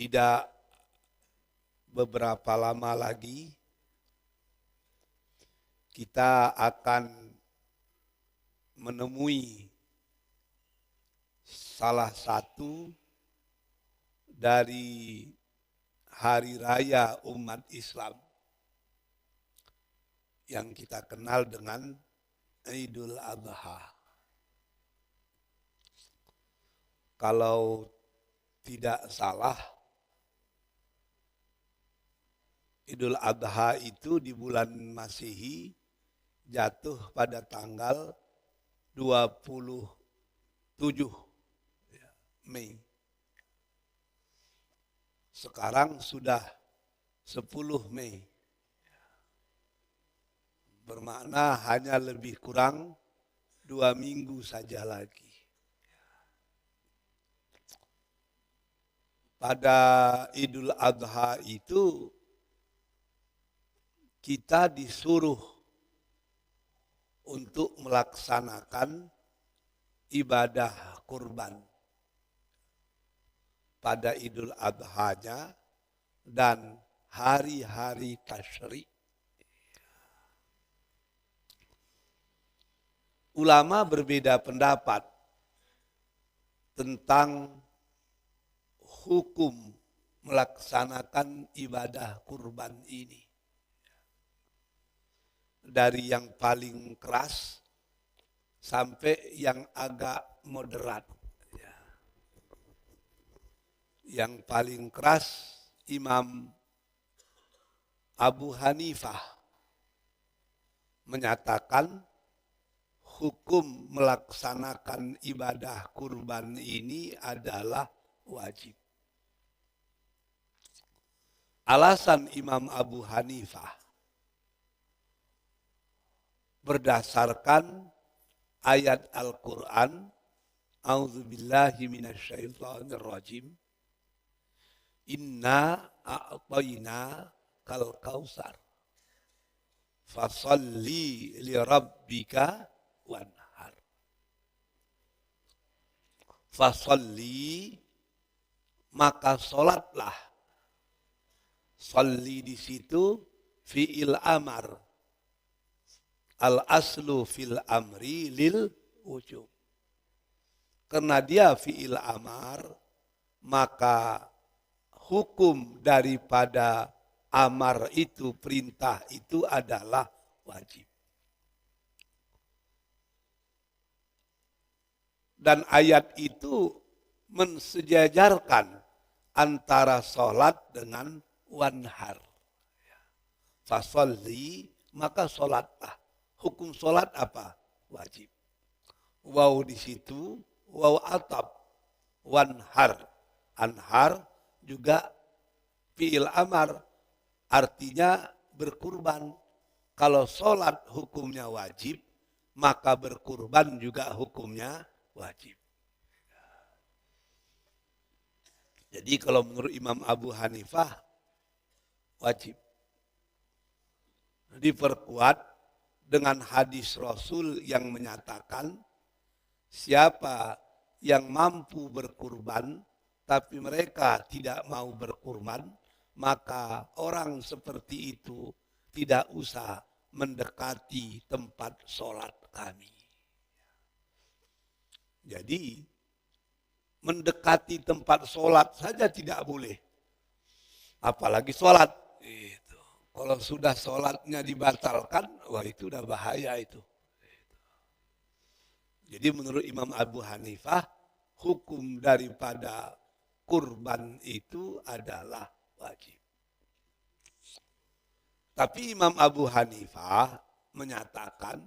Tidak beberapa lama lagi kita akan menemui salah satu dari hari raya umat Islam yang kita kenal dengan Idul Adha. Kalau tidak salah, Idul Adha itu di bulan Masehi jatuh pada tanggal 27 Mei. Sekarang sudah 10 Mei. Bermakna hanya lebih kurang 2 minggu saja lagi. Pada Idul Adha itu kita disuruh untuk melaksanakan ibadah kurban pada Idul Adha-nya dan hari-hari tasyrik. Ulama berbeda pendapat tentang hukum melaksanakan ibadah kurban ini. Dari yang paling keras sampai yang agak moderat. Yang paling keras Imam Abu Hanifah menyatakan hukum melaksanakan ibadah kurban ini adalah wajib. Alasan Imam Abu Hanifah berdasarkan ayat Al-Quran, A'udzubillahi minasyaitonirrajim, Inna a'tayna kal kausar, fasalli li rabbika wanhar. Fasalli, maka solatlah. Salli di situ fi'il amar. Al-aslu fil amri lil wujub. Karena dia fi'il amar, maka hukum daripada amar itu, perintah itu adalah wajib. Dan ayat itu mensejajarkan antara sholat dengan wanhar. Fasalli, maka sholatlah. Hukum sholat apa? Wajib. Waw di situ, waw atab, wanhar. Anhar juga fi'il amar, artinya berkurban. Kalau sholat hukumnya wajib, maka berkurban juga hukumnya wajib. Jadi kalau menurut Imam Abu Hanifah, wajib. Diperkuat dengan hadis Rasul yang menyatakan siapa yang mampu berkurban tapi mereka tidak mau berkurban, maka orang seperti itu tidak usah mendekati tempat sholat kami. Jadi mendekati tempat sholat saja tidak boleh, apalagi sholat. Kalau sudah sholatnya dibatalkan, wah itu udah bahaya itu. Jadi menurut Imam Abu Hanifah, hukum daripada kurban itu adalah wajib. Tapi Imam Abu Hanifah menyatakan,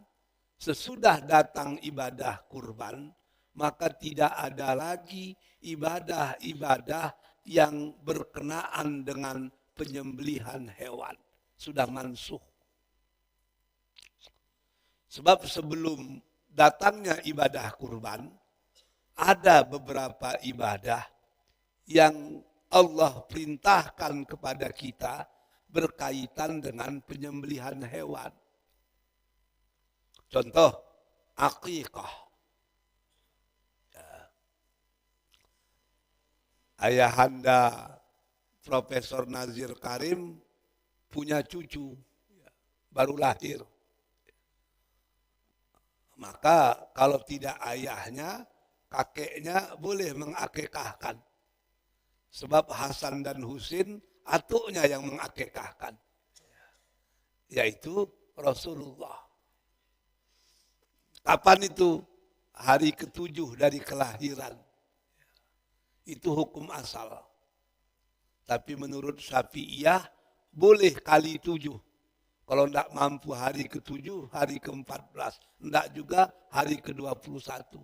sesudah datang ibadah kurban, maka tidak ada lagi ibadah-ibadah yang berkenaan dengan penyembelihan hewan. Sudah mansuh. Sebab sebelum datangnya ibadah kurban, ada beberapa ibadah yang Allah perintahkan kepada kita berkaitan dengan penyembelihan hewan. Contoh, akikah. Ayahanda Profesor Nazir Karim punya cucu, baru lahir. Maka kalau tidak ayahnya, kakeknya boleh mengakekahkan. Sebab Hasan dan Husin atuknya yang mengakekahkan. Yaitu Rasulullah. Kapan itu? Hari ke-7 dari kelahiran. Itu hukum asal. Tapi menurut Syafi'iyah boleh kali 7. Kalau tidak mampu hari ke-7, hari ke-14. Tidak juga hari ke-21.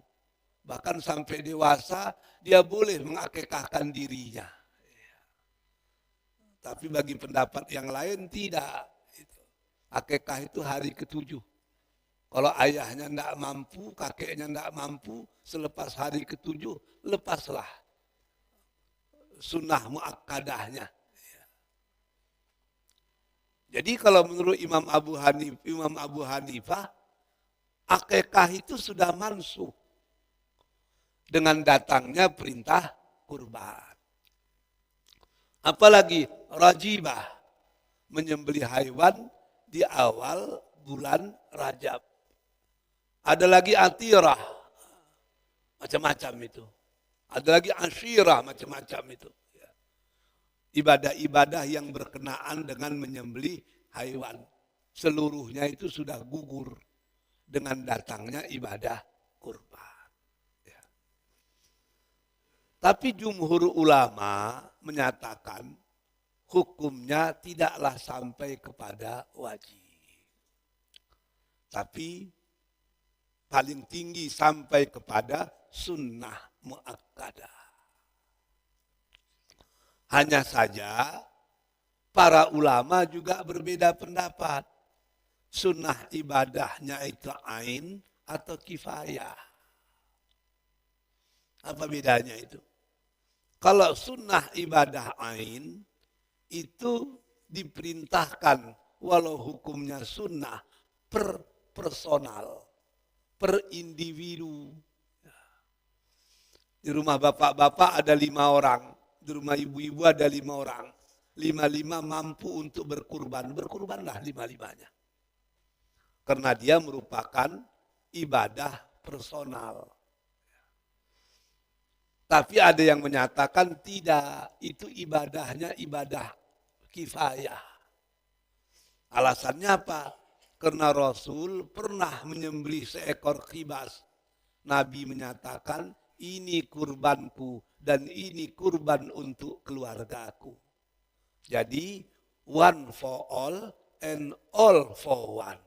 Bahkan sampai dewasa dia boleh mengakekahkan dirinya. Tapi bagi pendapat yang lain tidak. Akekah itu hari ke-7. Kalau ayahnya tidak mampu, kakeknya tidak mampu, selepas hari ke-7, lepaslah sunnah muakkadahnya. Jadi kalau menurut Imam Abu Hanifah, akekah itu sudah mansuh dengan datangnya perintah kurban. Apalagi rajibah, menyembelih haiwan di awal bulan Rajab. Ada lagi atirah, macam-macam itu. Ada lagi asyirah, macam-macam itu. Ibadah-ibadah yang berkenaan dengan menyembelih haiwan. Seluruhnya itu sudah gugur dengan datangnya ibadah kurban. Ya. Tapi jumhur ulama menyatakan hukumnya tidaklah sampai kepada wajib. Tapi paling tinggi sampai kepada sunnah muakkadah. Hanya saja para ulama juga berbeda pendapat. Sunnah ibadahnya itu ain atau kifayah. Apa bedanya itu? Kalau sunnah ibadah ain itu diperintahkan walau hukumnya sunnah per personal, per individu. Di rumah bapak-bapak ada 5 orang. Di rumah ibu-ibu ada 5 orang. 5-5 mampu untuk berkurban. Berkurbanlah 5-5-nya. Karena dia merupakan ibadah personal. Tapi ada yang menyatakan tidak. Itu ibadahnya ibadah kifayah. Alasannya apa? Karena Rasul pernah menyembelih seekor kibas. Nabi menyatakan, ini kurbanku dan ini kurban untuk keluargaku. Jadi one for all and all for one.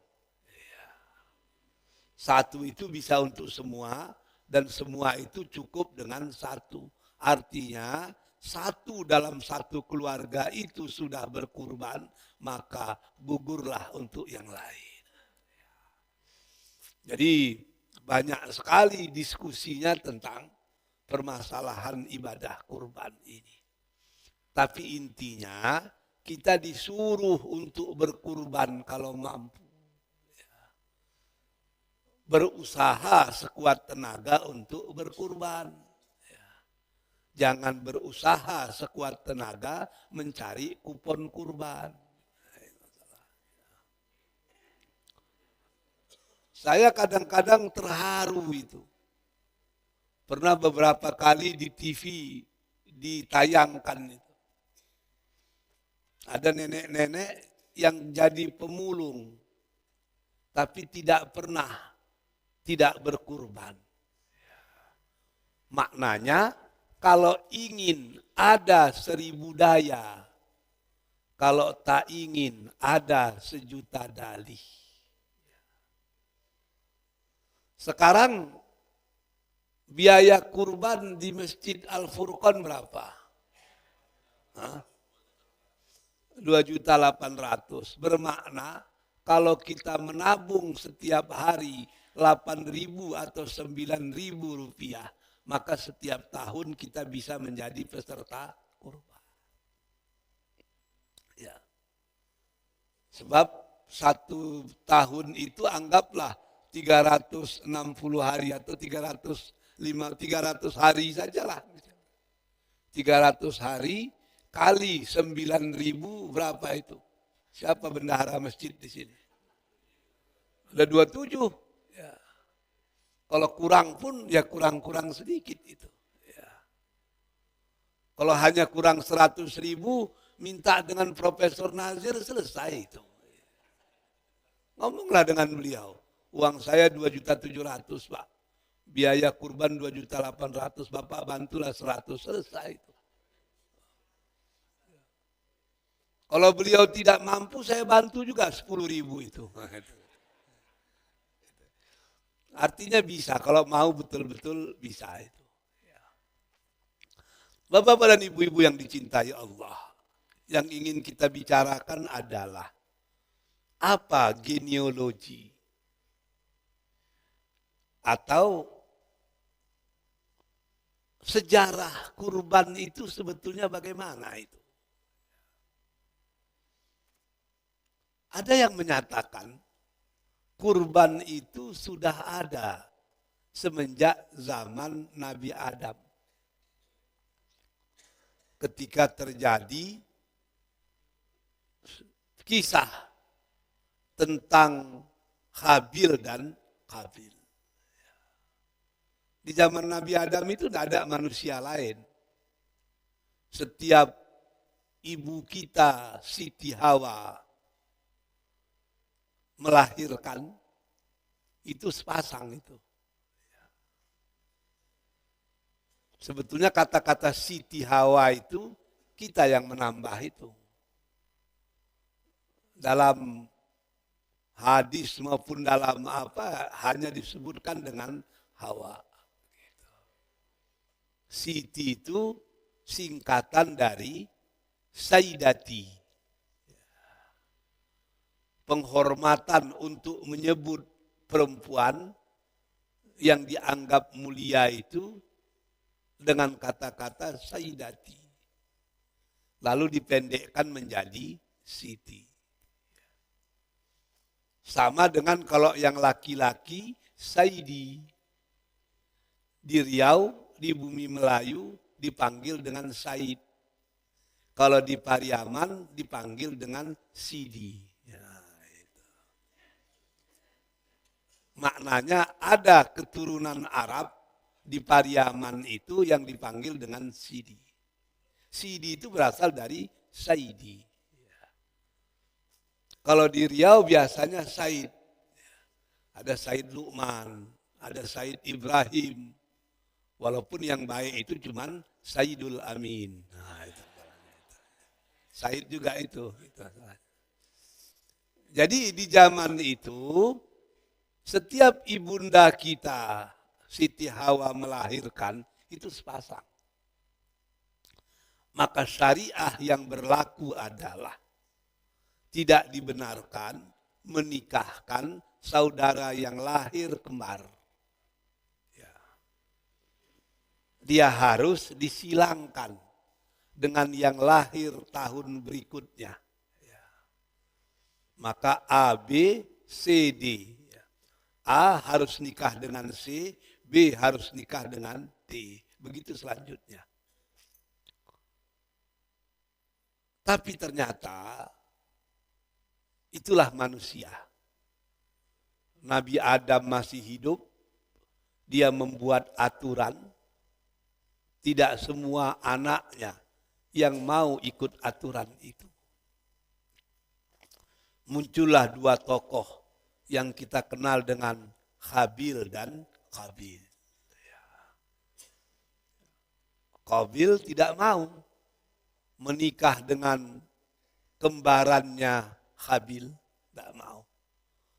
Satu itu bisa untuk semua dan semua itu cukup dengan satu. Artinya satu dalam satu keluarga itu sudah berkurban, maka gugurlah untuk yang lain. Jadi banyak sekali diskusinya tentang permasalahan ibadah kurban ini. Tapi intinya kita disuruh untuk berkurban kalau mampu. Berusaha sekuat tenaga untuk berkurban. Jangan berusaha sekuat tenaga mencari kupon kurban. Saya kadang-kadang terharu itu. Pernah beberapa kali di TV ditayangkan itu. Ada nenek-nenek yang jadi pemulung. Tapi tidak pernah tidak berkurban. Maknanya kalau ingin ada 1000 daya. Kalau tak ingin ada 1.000.000 dalih. Sekarang biaya kurban di Masjid Al-Furqan berapa? 2.800.000. Bermakna kalau kita menabung setiap hari 8.000 atau 9.000 rupiah, maka setiap tahun kita bisa menjadi peserta kurban. Ya. Sebab 1 tahun itu anggaplah 360 hari atau 300 hari sajalah. 300 hari kali 9.000 berapa itu? Siapa bendahara masjid di sini? Ada 27. Ya. Kalau kurang pun ya kurang-kurang sedikit itu. Ya. Kalau hanya kurang 100.000, minta dengan Profesor Nazir selesai itu. Ngomonglah dengan beliau. Uang saya 2.700.000 Pak. Biaya kurban 2.800.000. Bapak bantulah 100, selesai itu. Kalau beliau tidak mampu, saya bantu juga 10.000 itu. Artinya bisa, kalau mau betul-betul bisa itu. Bapak-bapak dan ibu-ibu yang dicintai Allah, yang ingin kita bicarakan adalah apa genealogi atau sejarah kurban itu sebetulnya bagaimana itu. Ada yang menyatakan kurban itu sudah ada semenjak zaman Nabi Adam. Ketika terjadi kisah tentang Habil dan Qabil. Di zaman Nabi Adam itu tidak ada manusia lain. Setiap ibu kita, Siti Hawa, melahirkan, itu sepasang itu. Sebetulnya kata-kata Siti Hawa itu kita yang menambah itu. Dalam hadis maupun dalam apa hanya disebutkan dengan Hawa. Siti itu singkatan dari Sayyidati. Penghormatan untuk menyebut perempuan yang dianggap mulia itu dengan kata-kata Sayyidati. Lalu dipendekkan menjadi Siti. Sama dengan kalau yang laki-laki Sayyidi. Di Riau, di bumi Melayu dipanggil dengan Said. Kalau di Pariaman dipanggil dengan Sidi. Maknanya ada keturunan Arab di Pariaman itu yang dipanggil dengan Sidi. Sidi itu berasal dari Saidi. Kalau di Riau biasanya Said. Ada Said Luqman, ada Said Ibrahim. Walaupun yang baik itu cuman Saidul Amin. Nah, itu. Said juga itu. Jadi di zaman itu setiap ibunda kita, Siti Hawa melahirkan, itu sepasang. Maka syariah yang berlaku adalah tidak dibenarkan menikahkan saudara yang lahir kembar. Ya. Dia harus disilangkan dengan yang lahir tahun berikutnya. Ya. Maka A, B, C, D. A harus nikah dengan C, B harus nikah dengan D. Begitu selanjutnya. Tapi ternyata itulah manusia. Nabi Adam masih hidup, dia membuat aturan. Tidak semua anaknya yang mau ikut aturan itu. Muncullah dua tokoh yang kita kenal dengan Habil dan Qabil. Qabil tidak mau menikah dengan kembarannya Habil, tidak mau.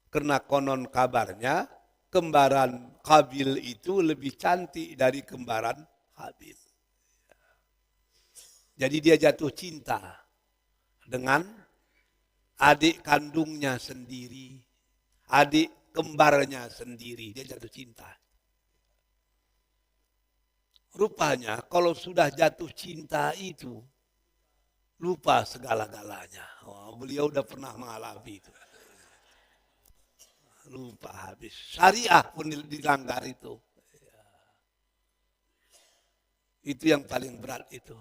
Karena konon kabarnya kembaran Qabil itu lebih cantik dari kembaran Habil. Jadi dia jatuh cinta dengan adik kandungnya sendiri. Adik kembarnya sendiri, dia jatuh cinta. Rupanya kalau sudah jatuh cinta itu, lupa segala-galanya. Oh, beliau udah pernah mengalami itu. Lupa habis. Syariah pun dilanggar itu. Itu yang paling berat itu.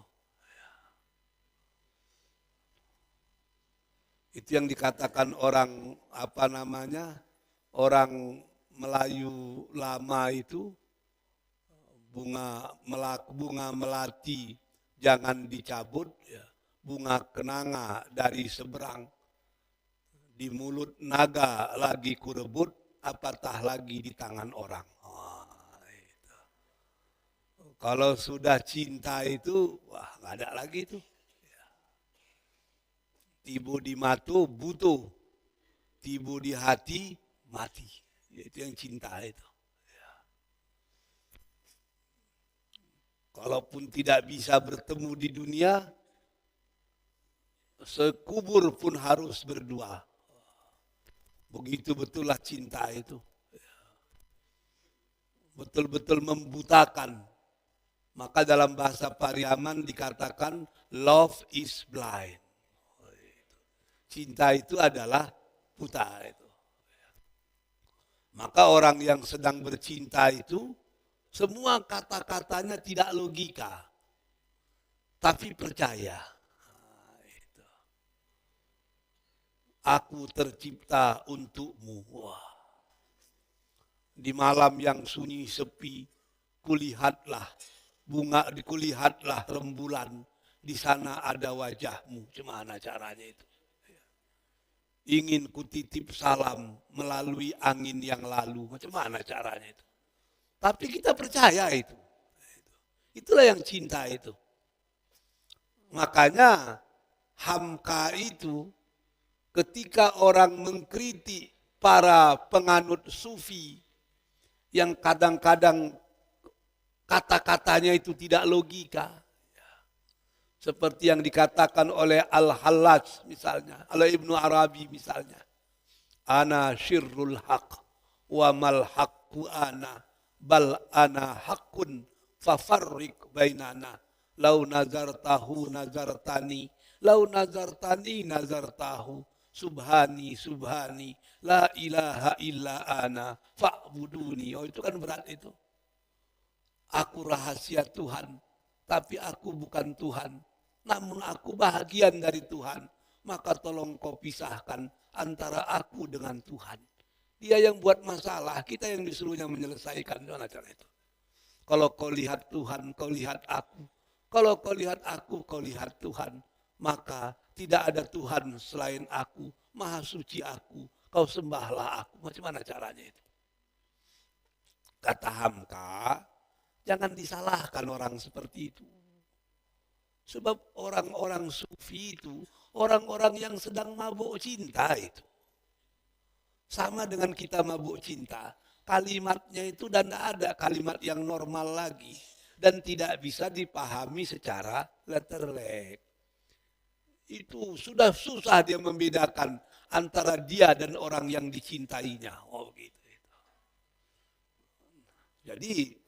Itu yang dikatakan orang orang Melayu lama itu bunga melati jangan dicabut, ya. Bunga kenanga dari seberang, di mulut naga lagi kurebut, apatah lagi di tangan orang. Itu. Kalau sudah cinta itu, wah nggak ada lagi itu. Tibu di mata butuh, tibu di hati mati. Itu yang cinta itu. Kalaupun tidak bisa bertemu di dunia, sekubur pun harus berdua. Begitu betullah cinta itu. Betul-betul membutakan. Maka dalam bahasa Pariaman dikatakan love is blind. Cinta itu adalah buta itu. Maka orang yang sedang bercinta itu, semua kata-katanya tidak logika, tapi percaya. Aku tercipta untukmu. Wah. Di malam yang sunyi sepi, kulihatlah rembulan. Di sana ada wajahmu. Gimana caranya itu? Ingin kutitip salam melalui angin yang lalu. Macam mana caranya itu? Tapi kita percaya itu. Itulah yang cinta itu. Makanya Hamka itu ketika orang mengkritik para penganut sufi yang kadang-kadang kata-katanya itu tidak logika. Seperti yang dikatakan oleh Al-Hallaj misalnya, oleh Ibnu Arabi misalnya. Ana syirrul haq wa mal haqqu ana bal ana haqqun fafarriq bainana. Lau nazartahu nazartani, lau nazartani nazartahu, subhani subhani, la ilaha illa ana fa'buduni. Oh itu kan berat itu. Aku rahasia Tuhan, tapi aku bukan Tuhan. Namun aku bahagian dari Tuhan. Maka tolong kau pisahkan antara aku dengan Tuhan. Dia yang buat masalah, kita yang disuruhnya menyelesaikan. Gimana cara itu? Kalau kau lihat Tuhan, kau lihat aku. Kalau kau lihat aku, kau lihat Tuhan. Maka tidak ada Tuhan selain aku. Maha suci aku. Kau sembahlah aku. Macam mana caranya itu? Kata Hamka, jangan disalahkan orang seperti itu. Sebab orang-orang sufi itu, orang-orang yang sedang mabuk cinta itu. Sama dengan kita mabuk cinta. Kalimatnya itu dan tidak ada kalimat yang normal lagi. Dan tidak bisa dipahami secara letterlek. Itu sudah susah dia membedakan antara dia dan orang yang dicintainya. Oh gitu. Jadi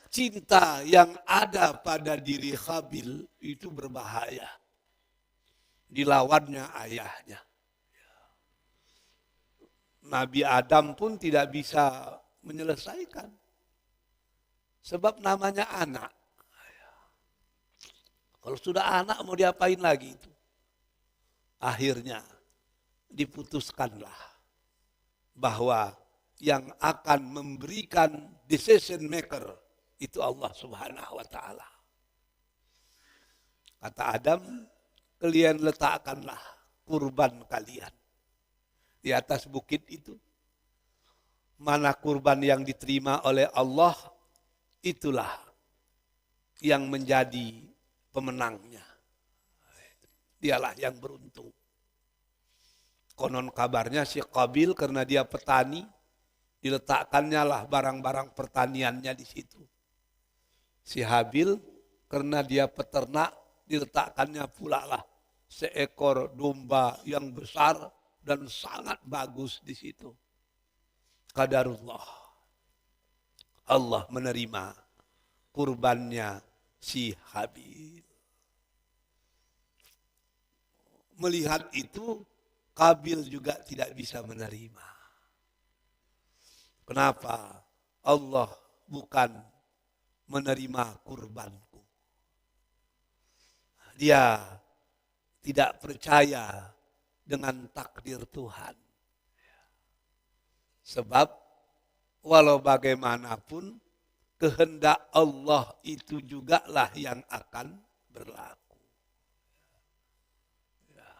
cinta yang ada pada diri Habil itu berbahaya. Dilawannya ayahnya. Nabi Adam pun tidak bisa menyelesaikan. Sebab namanya anak. Kalau sudah anak mau diapain lagi itu? Akhirnya diputuskanlah bahwa yang akan memberikan decision maker itu Allah Subhanahu wa ta'ala. Kata Adam, kalian letakkanlah kurban kalian di atas bukit itu. Mana kurban yang diterima oleh Allah, itulah yang menjadi pemenangnya. Dialah yang beruntung. Konon kabarnya si Qabil karena dia petani, diletakkannya lah barang-barang pertaniannya di situ. Si Habil karena dia peternak, diletakkannya pula lah seekor domba yang besar dan sangat bagus di situ. Qadarullah. Allah menerima kurbannya si Habil. Melihat itu, Qabil juga tidak bisa menerima. Kenapa? Allah bukan menerima kurbanku. Dia tidak percaya dengan takdir Tuhan. Sebab walau bagaimanapun kehendak Allah itu jugalah yang akan berlaku. Ya.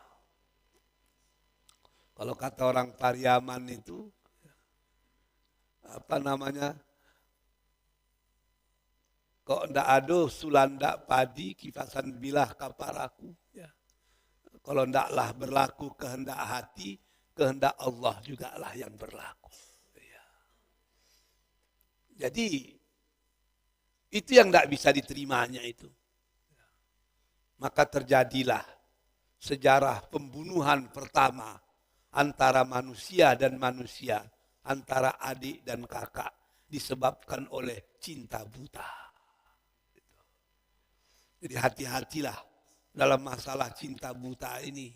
Kalau kata orang Pariaman itu, apa namanya, kok ndak ado sulanda padi kipasan bilah kaparaku. Ya. Kalau ndaklah berlaku kehendak hati, kehendak Allah jugalah yang berlaku. Ya. Jadi itu yang tidak bisa diterimanya itu. Maka terjadilah sejarah pembunuhan pertama antara manusia dan manusia, antara adik dan kakak, disebabkan oleh cinta buta. Jadi hati-hatilah dalam masalah cinta buta ini.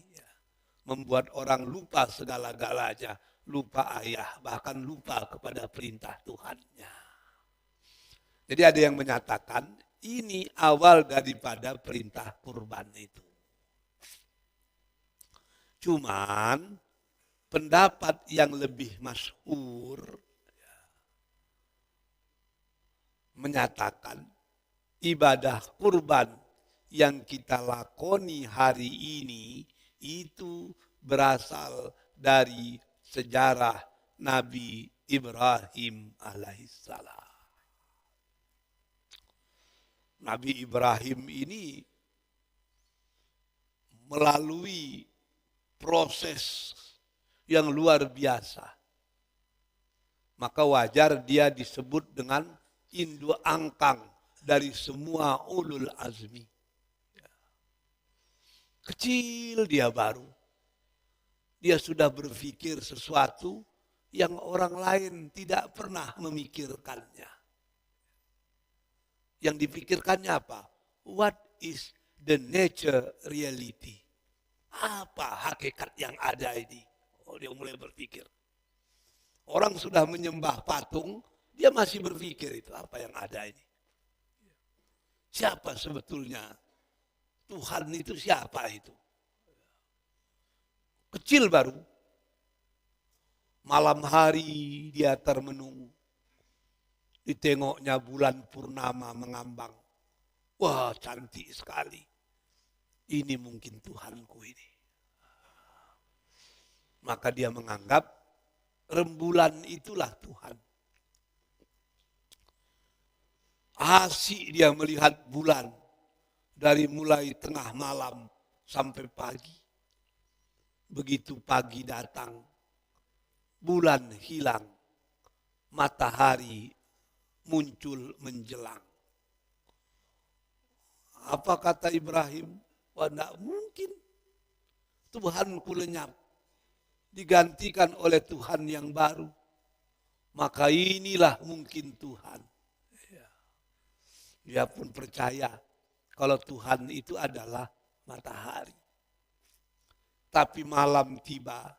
Membuat orang lupa segala-galanya, lupa ayah, bahkan lupa kepada perintah Tuhannya. Jadi ada yang menyatakan ini awal daripada perintah kurban itu. Cuman pendapat yang lebih masyhur menyatakan ibadah kurban yang kita lakoni hari ini itu berasal dari sejarah Nabi Ibrahim alaihissalam. Nabi Ibrahim ini melalui proses yang luar biasa. Maka wajar dia disebut dengan induk angkang dari semua ulul azmi. Kecil dia baru. Dia sudah berpikir sesuatu yang orang lain tidak pernah memikirkannya. Yang dipikirkannya apa? What is the nature reality? Apa hakikat yang ada ini? Oh, dia mulai berpikir. Orang sudah menyembah patung, dia masih berpikir itu apa yang ada ini. Siapa sebetulnya? Tuhan itu siapa itu? Kecil baru. Malam hari dia termenung. Ditengoknya bulan purnama mengambang. Wah, cantik sekali. Ini mungkin Tuhanku ini. Maka dia menganggap rembulan itulah Tuhan. Asik dia melihat bulan dari mulai tengah malam sampai pagi. Begitu pagi datang, bulan hilang, matahari muncul menjelang. Apa kata Ibrahim? Wah, tidak mungkin. Tuhanku lenyap. Digantikan oleh Tuhan yang baru. Maka inilah mungkin Tuhan. Dia pun percaya kalau Tuhan itu adalah matahari. Tapi malam tiba,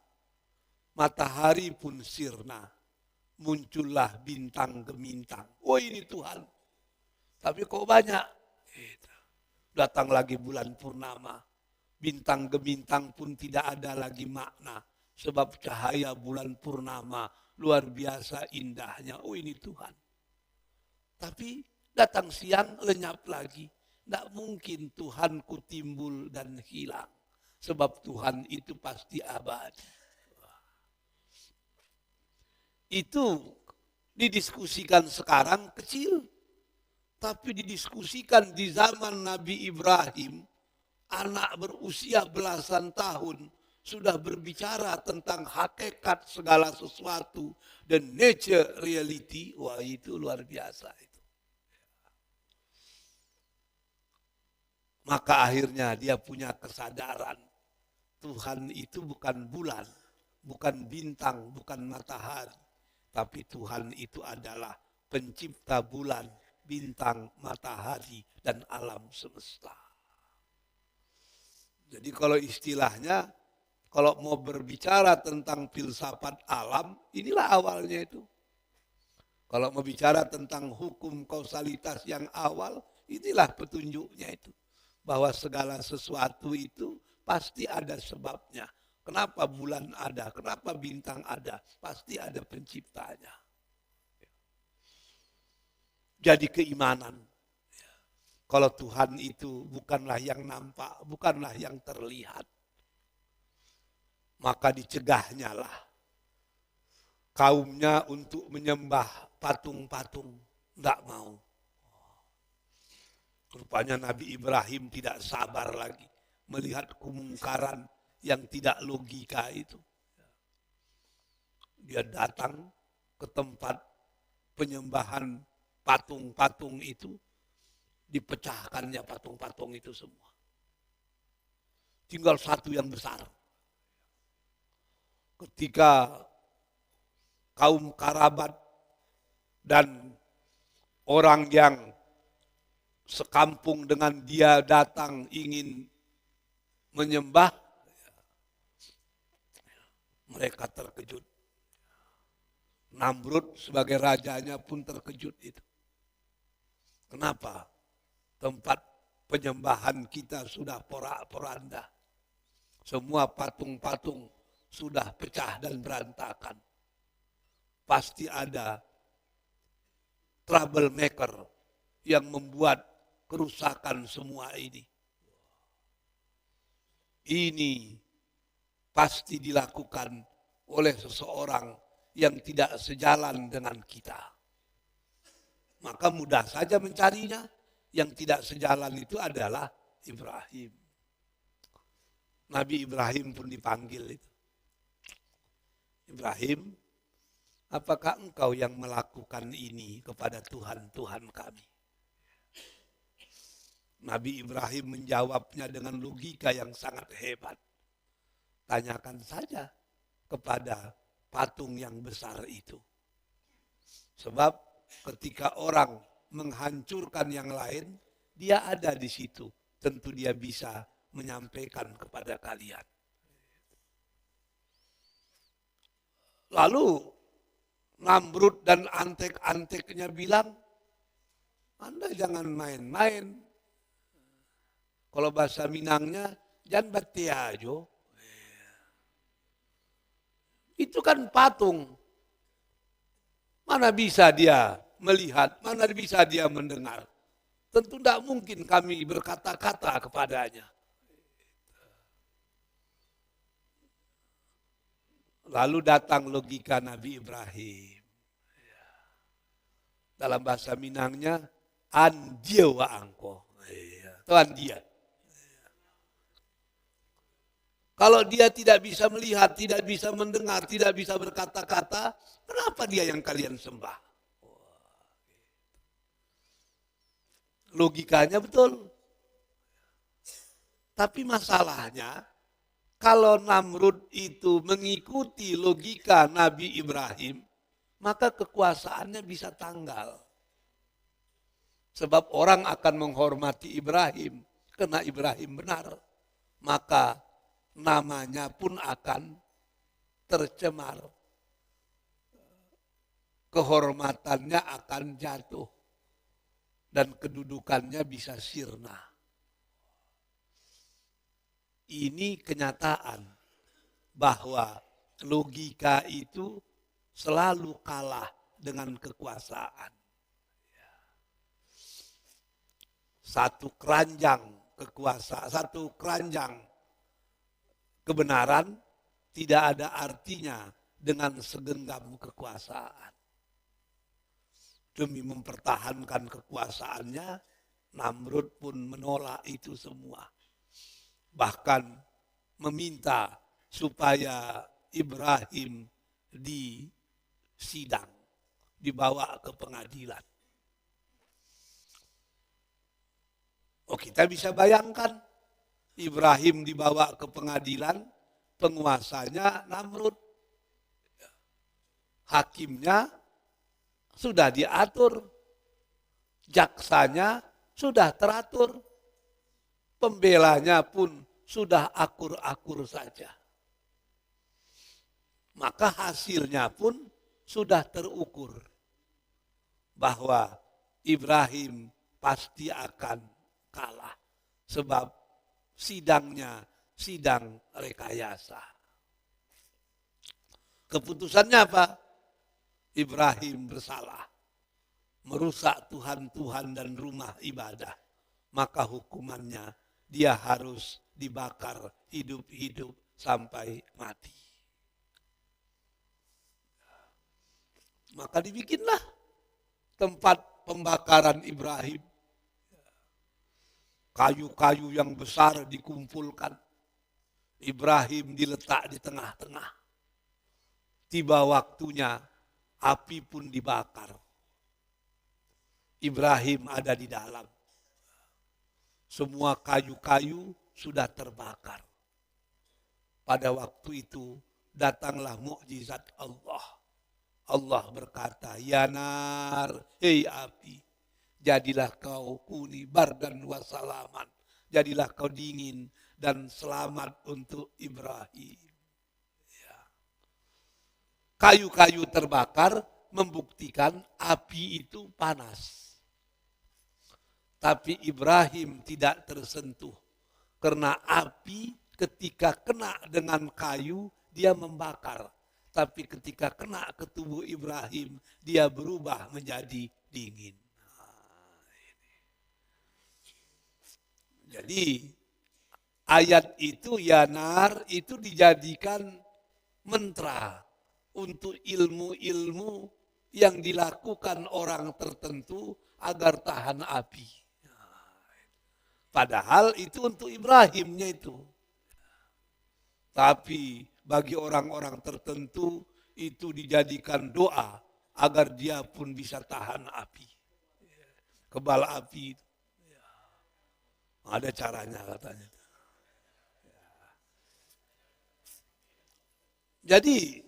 matahari pun sirna. Muncullah bintang gemintang. Oh, ini Tuhan. Tapi kok banyak? Datang lagi bulan purnama. Bintang gemintang pun tidak ada lagi makna. Sebab cahaya bulan purnama luar biasa indahnya. Oh, ini Tuhan. Tapi datang siang lenyap lagi. Tidak mungkin Tuhanku timbul dan hilang. Sebab Tuhan itu pasti abadi. Itu didiskusikan sekarang kecil. Tapi didiskusikan di zaman Nabi Ibrahim. Anak berusia belasan tahun. Sudah berbicara tentang hakikat segala sesuatu. Dan nature reality. Wah, itu luar biasa. Maka akhirnya dia punya kesadaran. Tuhan itu bukan bulan. Bukan bintang, bukan matahari. Tapi Tuhan itu adalah pencipta bulan, bintang, matahari, dan alam semesta. Jadi kalau istilahnya, kalau mau berbicara tentang filsafat alam, inilah awalnya itu. Kalau mau bicara tentang hukum kausalitas yang awal, inilah petunjuknya itu. Bahwa segala sesuatu itu pasti ada sebabnya. Kenapa bulan ada, kenapa bintang ada, pasti ada penciptanya. Jadi keimanan. Kalau Tuhan itu bukanlah yang nampak, bukanlah yang terlihat, maka dicegahnya lah kaumnya untuk menyembah patung-patung. Tidak mau. Rupanya Nabi Ibrahim tidak sabar lagi melihat kemungkaran yang tidak logika itu. Dia datang ke tempat penyembahan patung-patung itu, dipecahkannya patung-patung itu semua. Tinggal satu yang besar. Ketika kaum kerabat dan orang yang sekampung dengan dia datang ingin menyembah, mereka terkejut. Namrud sebagai rajanya pun terkejut itu. Kenapa? Tempat penyembahan kita sudah porak-poranda. Semua patung-patung sudah pecah dan berantakan. Pasti ada troublemaker yang membuat kerusakan semua ini. Ini pasti dilakukan oleh seseorang yang tidak sejalan dengan kita. Maka mudah saja mencarinya. Yang tidak sejalan itu adalah Ibrahim. Nabi Ibrahim pun dipanggil itu. Ibrahim, apakah engkau yang melakukan ini kepada Tuhan kami? Nabi Ibrahim menjawabnya dengan logika yang sangat hebat. Tanyakan saja kepada patung yang besar itu. Sebab ketika orang menghancurkan yang lain, dia ada di situ. Tentu dia bisa menyampaikan kepada kalian. Lalu Namrud dan antek-anteknya bilang, Anda jangan main-main. Kalau bahasa Minangnya, jangan batiajo. Itu kan patung. Mana bisa dia melihat, mana bisa dia mendengar. Tentu tidak mungkin kami berkata-kata kepadanya. Lalu datang logika Nabi Ibrahim. Dalam bahasa Minangnya, andia wa angko. Tuhan dia. Kalau dia tidak bisa melihat, tidak bisa mendengar, tidak bisa berkata-kata, kenapa dia yang kalian sembah? Logikanya betul. Tapi masalahnya, kalau Namrud itu mengikuti logika Nabi Ibrahim, maka kekuasaannya bisa tanggal. Sebab orang akan menghormati Ibrahim, karena Ibrahim benar. Maka namanya pun akan tercemar. Kehormatannya akan jatuh. Dan kedudukannya bisa sirna. Ini kenyataan bahwa logika itu selalu kalah dengan kekuasaan. Satu keranjang kekuasaan, satu keranjang kebenaran tidak ada artinya dengan segenggam kekuasaan. Demi mempertahankan kekuasaannya, Namrud pun menolak itu semua. Bahkan meminta supaya Ibrahim disidang, dibawa ke pengadilan. Oh, kita bisa bayangkan Ibrahim dibawa ke pengadilan, penguasanya Namrud. Hakimnya sudah diatur, jaksanya sudah teratur, pembelanya pun sudah akur-akur saja. Maka hasilnya pun sudah terukur bahwa Ibrahim pasti akan kalah sebab sidangnya sidang rekayasa. Keputusannya apa? Ibrahim bersalah, merusak Tuhan-Tuhan dan rumah ibadah. Maka hukumannya dia harus dibakar hidup-hidup sampai mati. Maka dibikinlah tempat pembakaran Ibrahim. Kayu-kayu yang besar dikumpulkan. Ibrahim diletak di tengah-tengah. Tiba waktunya, api pun dibakar. Ibrahim ada di dalam. Semua kayu-kayu sudah terbakar. Pada waktu itu datanglah mukjizat Allah. Allah berkata, ya nar, hei api, jadilah kau kuni bardan wasalaman. Jadilah kau dingin dan selamat untuk Ibrahim. Ya. Kayu-kayu terbakar membuktikan api itu panas. Tapi Ibrahim tidak tersentuh. Karena api ketika kena dengan kayu, dia membakar. Tapi ketika kena ke tubuh Ibrahim, dia berubah menjadi dingin. Jadi ayat itu ya nar itu dijadikan mantra untuk ilmu-ilmu yang dilakukan orang tertentu agar tahan api. Padahal itu untuk Ibrahimnya itu. Tapi bagi orang-orang tertentu itu dijadikan doa agar dia pun bisa tahan api. Kebal api itu. Ada caranya katanya. Jadi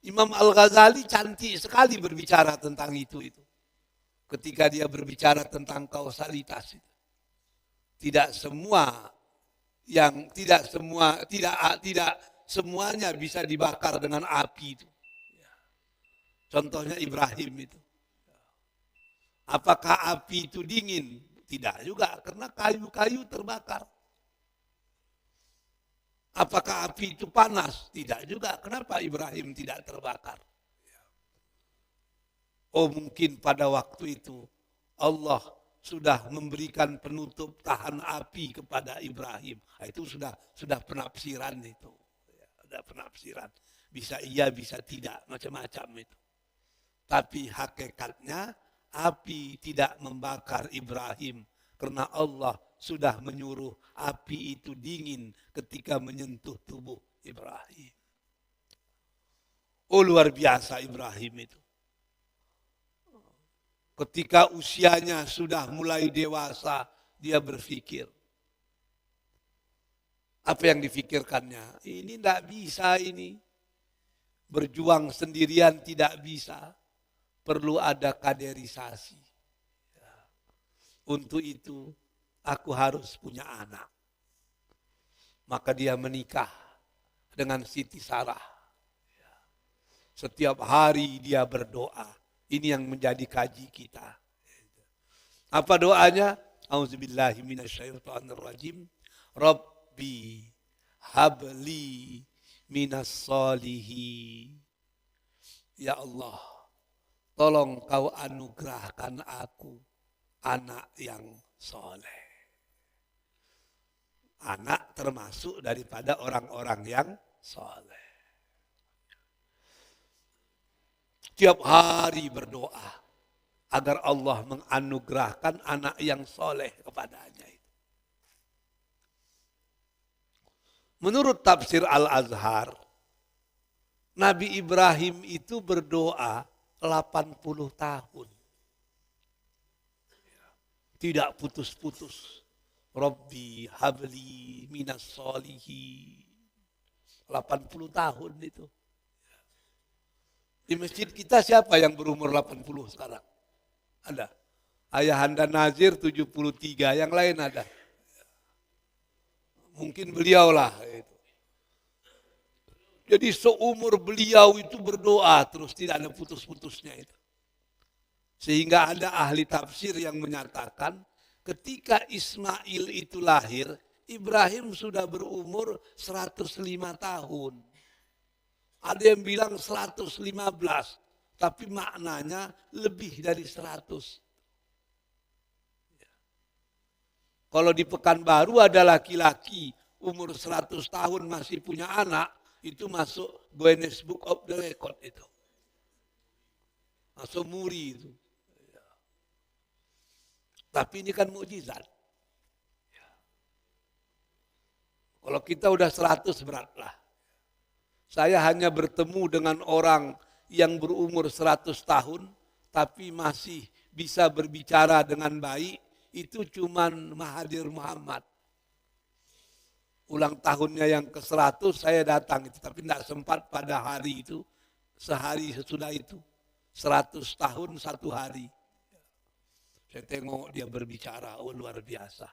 Imam Al-Ghazali cantik sekali berbicara tentang itu. Ketika dia berbicara tentang kausalitas itu. Tidak semuanya bisa dibakar dengan api itu. Contohnya Ibrahim itu. Apakah api itu dingin? Tidak juga, karena kayu-kayu terbakar. Apakah api itu panas? Tidak juga. Kenapa Ibrahim tidak terbakar? Oh, mungkin pada waktu itu Allah sudah memberikan penutup tahan api kepada Ibrahim. Itu sudah penafsiran itu. Sudah penafsiran. Bisa iya, bisa tidak, macam-macam itu. Tapi hakikatnya api tidak membakar Ibrahim karena Allah sudah menyuruh api itu dingin ketika menyentuh tubuh Ibrahim. Oh, luar biasa Ibrahim itu. Ketika usianya sudah mulai dewasa, dia berpikir. Apa yang difikirkannya? Ini tidak bisa ini. Berjuang sendirian tidak bisa. Perlu ada kaderisasi. Untuk itu aku harus punya anak. Maka dia menikah dengan Siti Sarah. Setiap hari dia berdoa. Ini yang menjadi kaji kita. Apa doanya? Auzubillahi minasyaitonirrajim. Rabbi habli minas solihin. Ya Allah, tolong kau anugerahkan aku anak yang soleh. Anak termasuk daripada orang-orang yang soleh. Tiap hari berdoa agar Allah menganugerahkan anak yang soleh kepadanya. Menurut tafsir Al-Azhar, Nabi Ibrahim itu berdoa 80 tahun. Tidak putus-putus. Rabbi habli minas solihin. 80 tahun itu. Di masjid kita siapa yang berumur 80 sekarang? Ada. Ayahanda Nazir 73, yang lain ada. Mungkin beliaulah itu. Jadi seumur beliau itu berdoa terus, tidak ada putus-putusnya itu. Sehingga ada ahli tafsir yang menyatakan ketika Ismail itu lahir, Ibrahim sudah berumur 105 tahun. Ada yang bilang 115, tapi maknanya lebih dari 100. Kalau di Pekanbaru ada laki-laki umur 100 tahun masih punya anak, itu masuk Guinness Book of the Record itu. Masuk muri itu. Tapi ini kan mukjizat. Kalau kita udah 100 beratlah. Saya hanya bertemu dengan orang yang berumur 100 tahun, tapi masih bisa berbicara dengan baik, itu cuman Mahathir Muhammad. Ulang tahunnya yang ke-100 saya datang itu, tapi tidak sempat pada hari itu, sehari sesudah itu. 100 tahun 1 hari. Saya tengok dia berbicara, oh luar biasa.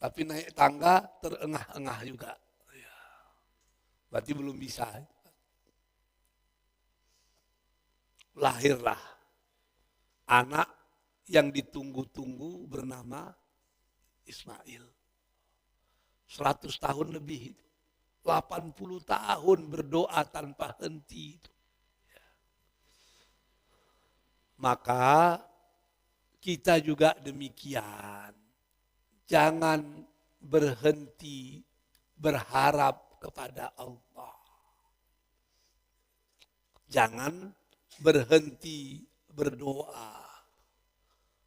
Tapi naik tangga terengah-engah juga. Berarti belum bisa. Lahirlah anak yang ditunggu-tunggu bernama Ismail. 100 tahun lebih. 80 tahun berdoa tanpa henti. Maka kita juga demikian. Jangan berhenti berharap kepada Allah. Jangan berhenti berdoa.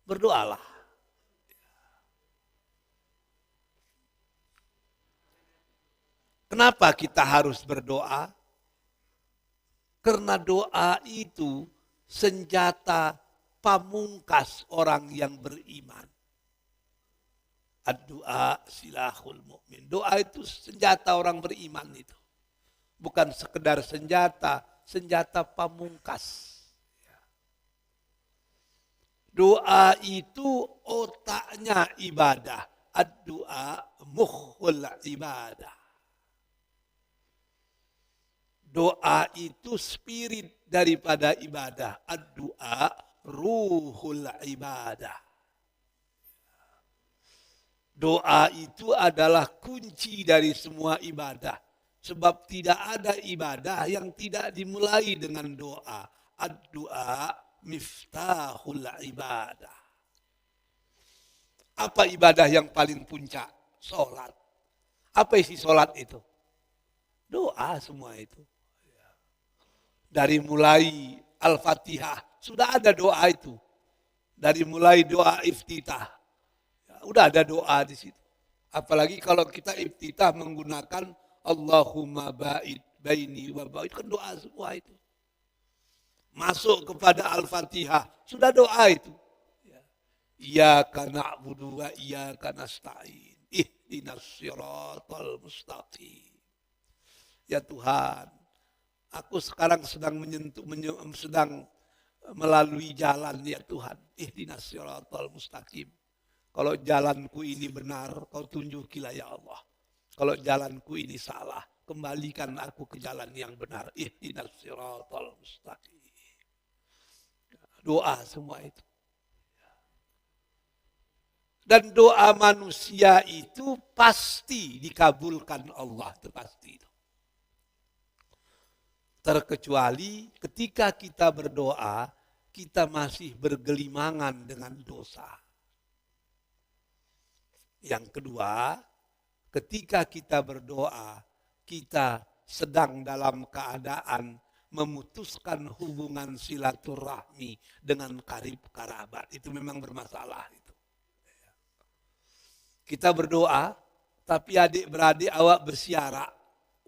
Berdoalah. Kenapa kita harus berdoa? Karena doa itu senjata pamungkas orang yang beriman. Ad-du'a silahul mu'min. Doa itu senjata orang beriman itu. Bukan sekedar senjata, senjata pamungkas. Doa itu otaknya ibadah. Ad-du'a mukhul ibadah. Doa itu spirit daripada ibadah. Ad-du'a ruhul ibadah. Doa itu adalah kunci dari semua ibadah. Sebab tidak ada ibadah yang tidak dimulai dengan doa. Ad-du'a miftahul ibadah. Apa ibadah yang paling puncak? Sholat. Apa isi sholat itu? Doa semua itu. Dari mulai Al-Fatihah, sudah ada doa itu. Dari mulai doa iftitah. Udah ada doa di situ. Apalagi kalau kita iftitah menggunakan Allahumma ba'id baini wa ba'id, kan doa semua itu. Masuk kepada Al-Fatihah, sudah doa itu. Iyyaka na'budu wa iyyaka nasta'in. Ihdinas siratal mustaqim. Ya Tuhan, aku sekarang sedang sedang melalui jalan ya Tuhan. Ihdinas siratal mustaqim. Kalau jalanku ini benar, kau tunjukilah ya Allah. Kalau jalanku ini salah, kembalikan aku ke jalan yang benar. Ihdinas siratal mustaqim. Doa semua itu. Dan doa manusia itu pasti dikabulkan Allah. Itu pasti. Terkecuali ketika kita berdoa, kita masih bergelimangan dengan dosa. Yang kedua, ketika kita berdoa, kita sedang dalam keadaan memutuskan hubungan silaturahmi dengan karib kerabat. Itu memang bermasalah. Itu. Kita berdoa, tapi adik-beradik awak bersiarak.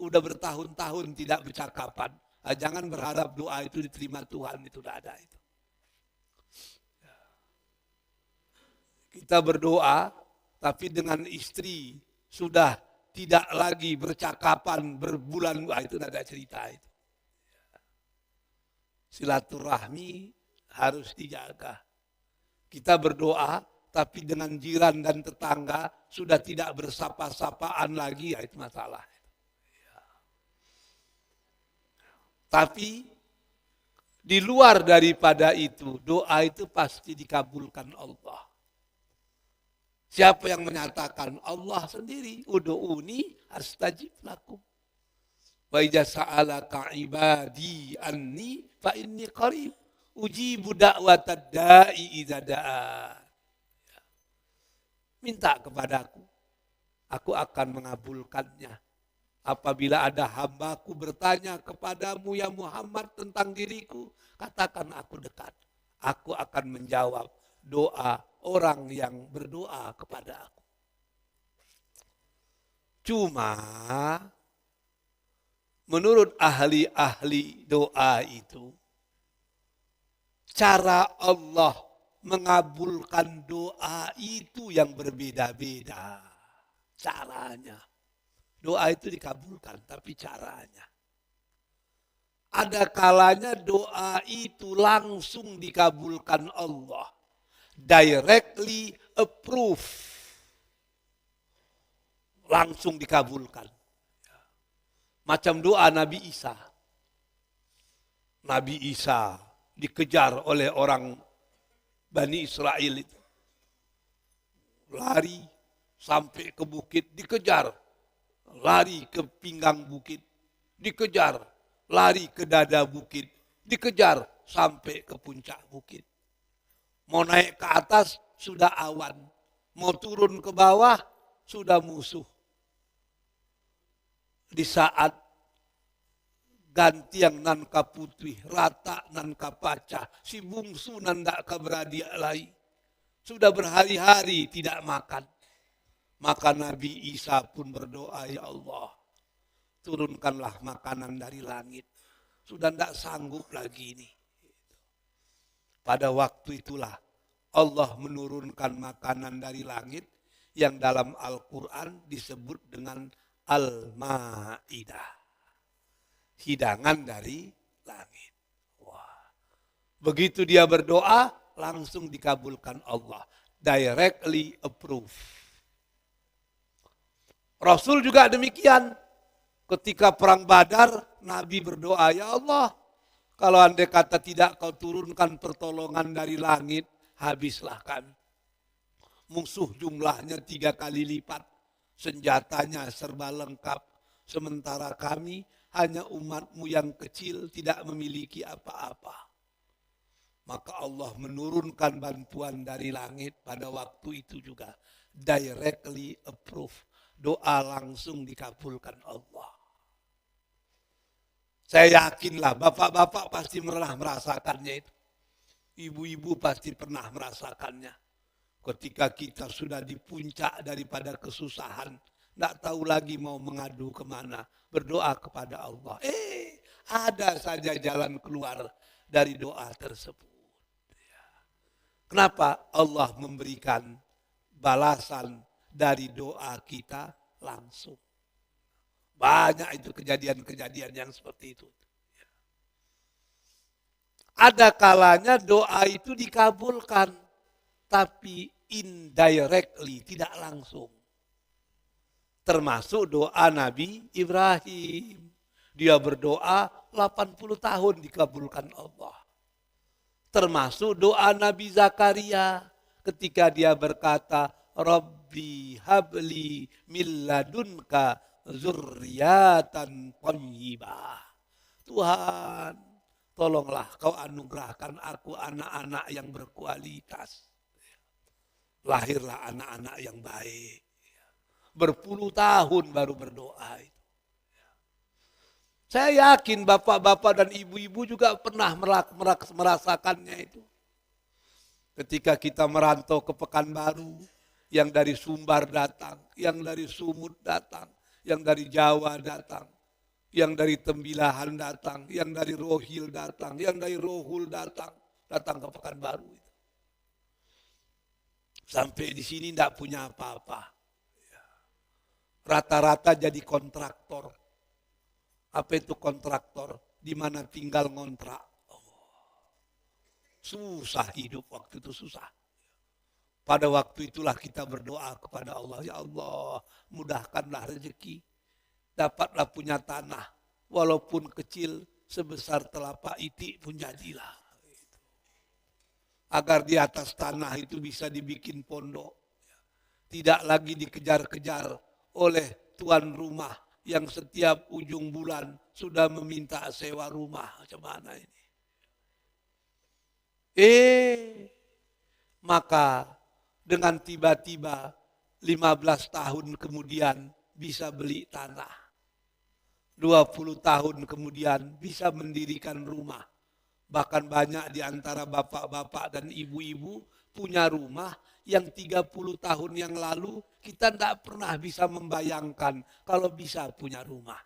Udah bertahun-tahun tidak bercakapan. Jangan berharap doa itu diterima Tuhan, itu tidak ada itu. Kita berdoa, tapi dengan istri sudah tidak lagi bercakapan berbulan, itu tidak ada cerita itu. Silaturahmi harus dijaga. Kita berdoa, tapi dengan jiran dan tetangga sudah tidak bersapa-sapaan lagi, itu masalah. Tapi di luar daripada itu, doa itu pasti dikabulkan Allah. Siapa yang menyatakan? Allah sendiri. Udu'uni astajib lakum. Wa idza sa'alaka ibadi anni fa inni qarib ujibu da'watad da'i idza da'a. Minta kepadaku, aku akan mengabulkannya. Apabila ada hambaku bertanya kepadamu ya Muhammad tentang diriku, katakan aku dekat. Aku akan menjawab doa orang yang berdoa kepada aku. Cuma menurut ahli-ahli doa itu, cara Allah mengabulkan doa itu yang berbeda-beda caranya. Doa itu dikabulkan, tapi caranya. Ada kalanya doa itu langsung dikabulkan Allah. Directly approve. Langsung dikabulkan. Macam doa Nabi Isa. Nabi Isa dikejar oleh orang Bani Israel itu. Lari sampai ke bukit, dikejar. Lari ke pinggang bukit, dikejar. Lari ke dada bukit, dikejar sampai ke puncak bukit. Mau naik ke atas, sudah awan. Mau turun ke bawah, sudah musuh. Di saat ganti yang nan ka putih, rata nan ka paca, si bungsu nan dak ka beradik lai. Sudah berhari-hari tidak makan. Maka Nabi Isa pun berdoa, ya Allah, turunkanlah makanan dari langit. Sudah tidak sanggup lagi ini. Pada waktu itulah Allah menurunkan makanan dari langit yang dalam Al-Quran disebut dengan Al-Ma'idah. Hidangan dari langit. Wah. Begitu dia berdoa, langsung dikabulkan Allah. Directly approved. Rasul juga demikian. Ketika perang Badar, Nabi berdoa, ya Allah, kalau andai kata tidak kau turunkan pertolongan dari langit, habislah kami. Musuh jumlahnya 3 kali lipat, senjatanya serba lengkap. Sementara kami hanya umatmu yang kecil tidak memiliki apa-apa. Maka Allah menurunkan bantuan dari langit pada waktu itu juga. Directly approved. Doa langsung dikabulkan Allah. Saya yakinlah bapak-bapak pasti pernah merasakannya itu. Ibu-ibu pasti pernah merasakannya. Ketika kita sudah di puncak daripada kesusahan, tidak tahu lagi mau mengadu kemana, berdoa kepada Allah. Ada saja jalan keluar dari doa tersebut. Kenapa Allah memberikan balasan dari doa kita langsung? Banyak itu kejadian-kejadian yang seperti itu. Ada kalanya doa itu dikabulkan, tapi indirectly, tidak langsung. Termasuk doa Nabi Ibrahim. Dia berdoa 80 tahun dikabulkan Allah. Termasuk doa Nabi Zakaria ketika dia berkata, Rabbi habli min ladunka zurriyatan thayyibah. Tuhan, tolonglah kau anugerahkan aku anak-anak yang berkualitas. Lahirlah anak-anak yang baik. Berpuluh tahun baru berdoa itu. Saya yakin bapak-bapak dan ibu-ibu juga pernah merasakannya itu. Ketika kita merantau ke Pekanbaru, yang dari Sumbar datang, yang dari Sumut datang, yang dari Jawa datang, yang dari Tembilahan datang, yang dari Rohil datang, yang dari Rohul datang ke Pekanbaru itu. Sampai di sini tidak punya apa-apa. Rata-rata jadi kontraktor. Apa itu kontraktor? Di mana tinggal ngontrak. Susah hidup waktu itu, susah. Pada waktu itulah kita berdoa kepada Allah. Ya Allah, mudahkanlah rezeki. Dapatlah punya tanah. Walaupun kecil, sebesar telapak itik pun jadilah. Agar di atas tanah itu bisa dibikin pondok. Tidak lagi dikejar-kejar oleh tuan rumah yang setiap ujung bulan sudah meminta sewa rumah. Macam mana ini? Maka dengan tiba-tiba 15 tahun kemudian bisa beli tanah. 20 tahun kemudian bisa mendirikan rumah. Bahkan banyak di antara bapak-bapak dan ibu-ibu punya rumah yang 30 tahun yang lalu kita tidak pernah bisa membayangkan kalau bisa punya rumah.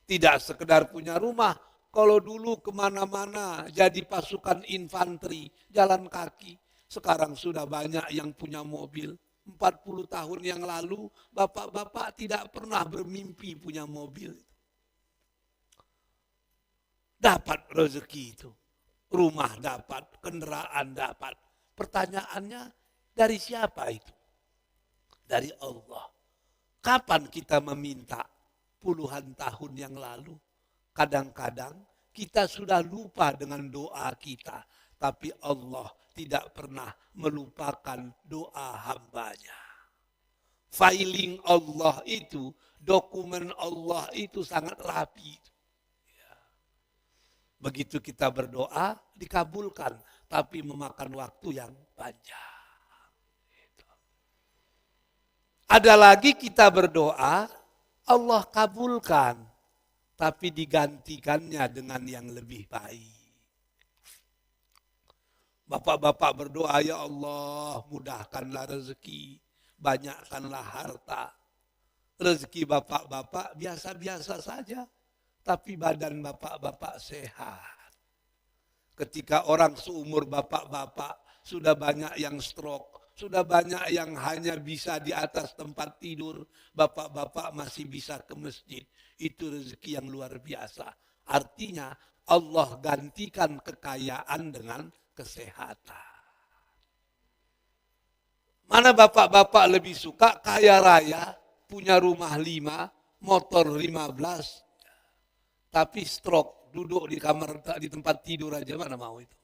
Tidak sekedar punya rumah, kalau dulu kemana-mana jadi pasukan infanteri, jalan kaki. Sekarang sudah banyak yang punya mobil. 40 tahun yang lalu bapak-bapak tidak pernah bermimpi punya mobil. Dapat rezeki itu. Rumah dapat, kendaraan dapat. Pertanyaannya dari siapa itu? Dari Allah. Kapan kita meminta? Puluhan tahun yang lalu. Kadang-kadang kita sudah lupa dengan doa kita. Tapi Allah tidak pernah melupakan doa hambanya. Filing Allah itu, dokumen Allah itu sangat rapi. Begitu kita berdoa, dikabulkan. Tapi memakan waktu yang panjang. Ada lagi kita berdoa, Allah kabulkan. Tapi digantikannya dengan yang lebih baik. Bapak-bapak berdoa, ya Allah mudahkanlah rezeki, banyakkanlah harta. Rezeki bapak-bapak biasa-biasa saja, tapi badan bapak-bapak sehat. Ketika orang seumur bapak-bapak sudah banyak yang stroke, sudah banyak yang hanya bisa di atas tempat tidur, bapak-bapak masih bisa ke masjid. Itu rezeki yang luar biasa. Artinya Allah gantikan kekayaan dengan kesehatan. Mana bapak-bapak lebih suka kaya raya, punya rumah 5, motor 15, tapi stroke, duduk di kamar, di tempat tidur aja, mana mau itu?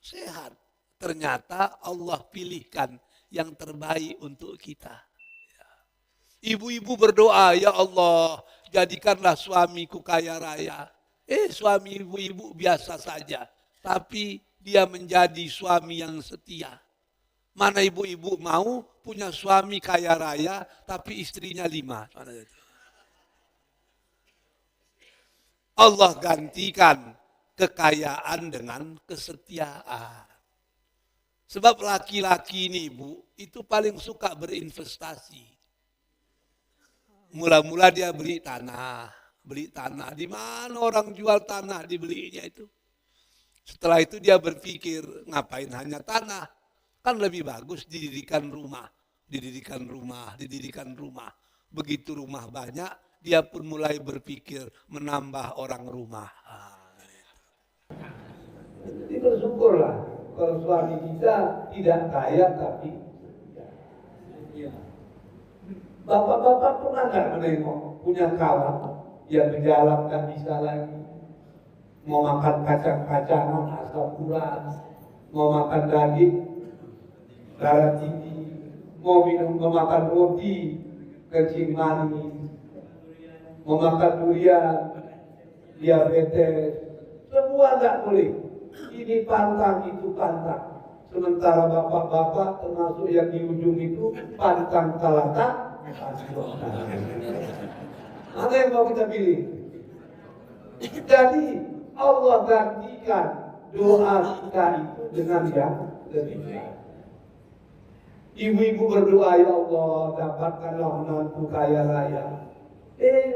Sehat. Ternyata Allah pilihkan yang terbaik untuk kita. Ibu-ibu berdoa, ya Allah, jadikanlah suamiku kaya raya. Suami ibu-ibu biasa saja. Tapi dia menjadi suami yang setia. Mana ibu-ibu mau punya suami kaya raya, tapi istrinya 5. Allah gantikan kekayaan dengan kesetiaan. Sebab laki-laki ini, Bu, itu paling suka berinvestasi. Mula-mula dia beli tanah. Di mana orang jual tanah dibelinya itu. Setelah itu dia berpikir, ngapain hanya tanah? Kan lebih bagus didirikan rumah. Begitu rumah banyak, dia pun mulai berpikir menambah orang rumah. Jadi bersyukurlah kalau suami kita tidak kaya tapi bapak-bapak pernah nggak menengok punya kawan yang berjalan nggak bisa lagi, mau makan kacang-kacangan asam urat, mau makan daging darah tinggi, mau makan roti kencing manis, mau makan durian diabetes, semua nggak boleh. Ini pantang, itu pantang. Sementara bapak-bapak termasuk yang di ujung itu pantang kalata. Mana yang mau kita pilih? Jadi Allah gantikan doa kita itu dengan yang lebih baik. Ibu-ibu berdoa, ya Allah dapatkanlah menantu kaya raya.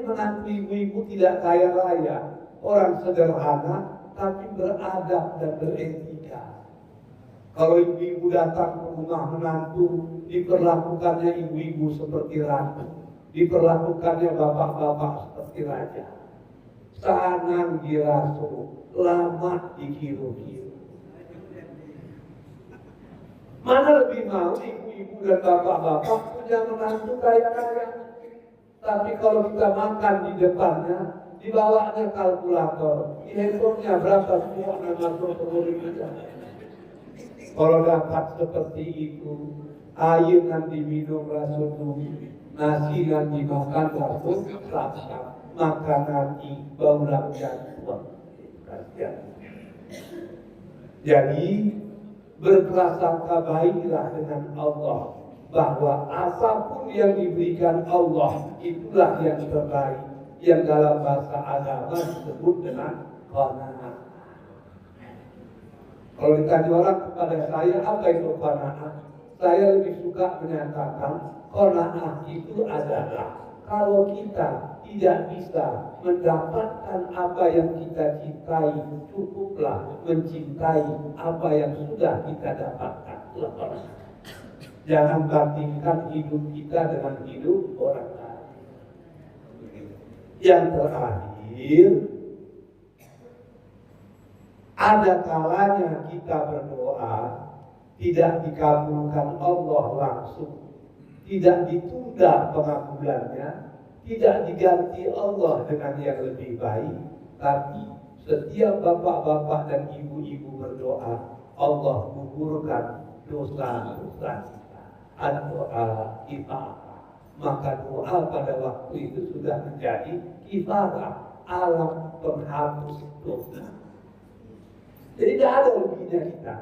Menantu ibu-ibu tidak kaya raya, orang sederhana tapi beradab dan beretika. Kalau ibu-ibu datang ke rumah menantu, diperlakukannya ibu-ibu seperti ratu, diperlakukannya bapak-bapak seperti raja. Sanang giraso, lama dikiru-kiru. Mana lebih mau ibu-ibu dan bapak-bapak punya menantu kaya raya? Tapi kalau kita makan di depannya, dibawanya kalkulator, di handphonenya berapa semua nama prosedur kita. Kalau dapat seperti itu, air yang diminum rasul nasi yang dimakan rasul rasa, makan nanti baulah jantung. Jadi berprasangka baiklah dengan Allah bahwa apapun yang diberikan Allah itulah yang terbaik, yang dalam bahasa agama disebut dengan qanaah. Kalau ditanya orang kepada saya apa itu qanaah, saya lebih suka menyatakan qanaah itu adalah kalau kita tidak bisa mendapatkan apa yang kita cintai, cukuplah mencintai apa yang sudah kita dapatkan. Jangan bandingkan hidup kita dengan hidup orang lain. Yang terakhir, ada kalanya kita berdoa tidak dikabulkan Allah langsung, tidak ditunda pengabulannya, tidak diganti Allah dengan yang lebih baik, tapi setiap bapak-bapak dan ibu-ibu berdoa, Allah gugurkan dosa-dosa kita. Doa kifarah, maka doa pada waktu itu sudah menjadi kifarah, alam penghapus dosa. Jadi tidak ada ruginya kita.